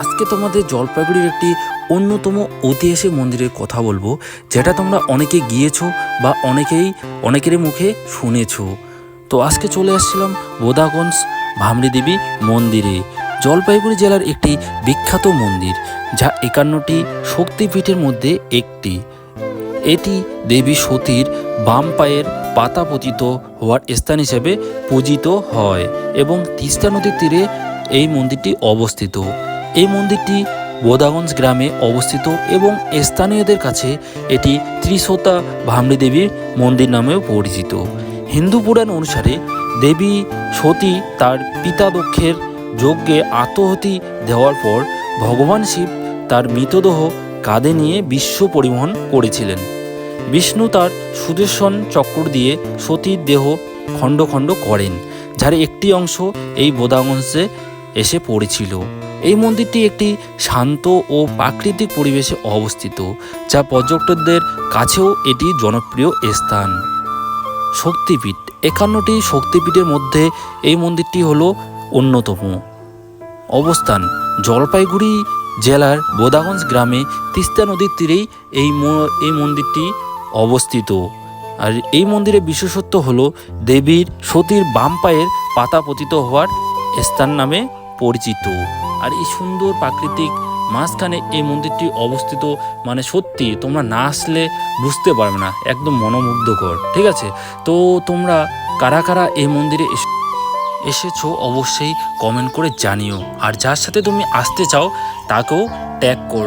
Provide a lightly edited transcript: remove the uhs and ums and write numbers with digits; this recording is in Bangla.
আজকে তোমাদের জলপাইগুড়ির একটি অন্যতম ঐতিহাসিক মন্দিরের কথা বলবো, যেটা তোমরা অনেকে গিয়েছো বা অনেকের মুখে শুনেছো। তো আজকে চলে আসছিলাম বোদাগঞ্জ ভামরি দেবী মন্দিরে। জলপাইগুড়ি জেলার একটি বিখ্যাত মন্দির, যা 51টি শক্তিপীঠের মধ্যে একটি। এটি দেবী সতীর বাম পায়ের পাতা পতিত হওয়ার স্থান হিসেবে পূজিত হয় এবং তিস্তা নদীর তীরে এই মন্দিরটি অবস্থিত। এই মন্দিরটি বোদাগঞ্জ গ্রামে অবস্থিত এবং স্থানীয়দের কাছে এটি ত্রিশোতা ভামরি দেবীর মন্দির নামেও পরিচিত। হিন্দু পুরাণ অনুসারে দেবী সতী তার পিতা দক্ষের যজ্ঞে আত্মাহুতি দেওয়ার পর ভগবান শিব তার মৃতদেহ কাঁধে নিয়ে বিশ্ব পরিবহন করেছিলেন। বিষ্ণু তার সুদর্শন চক্র দিয়ে সতীর দেহ খণ্ড খণ্ড করেন, যার একটি অংশ এই বোদাগঞ্জে এসে পড়েছিল। এই মন্দিরটি একটি শান্ত ও প্রাকৃতিক পরিবেশে অবস্থিত, যা পর্যটকদের কাছেও এটি জনপ্রিয় স্থান। শক্তিপীঠ, 51টি শক্তিপীঠের মধ্যে এই মন্দিরটি হলো অন্যতম। অবস্থান জলপাইগুড়ি জেলার বোদাগঞ্জ গ্রামে তিস্তা নদীর তীরেই এই মন্দিরটি অবস্থিত। আর এই মন্দিরের বিশেষত্ব হলো দেবীর সতীর বাম পায়ের পাতা পতিত হওয়ার স্থান নামে পরিচিত। আর এই সুন্দর প্রাকৃতিক মাঝখানে এই মন্দিরটি অবস্থিত, মানে সত্যি তোমরা না আসলে বুঝতে পারবে না, একদম মনোমুগ্ধকর। ঠিক আছে, তো তোমরা কারা কারা এই মন্দিরে এসেছো অবশ্যই কমেন্ট করে জানিও, আর যার সাথে তুমি আসতে চাও তাকেও ট্যাগ করো।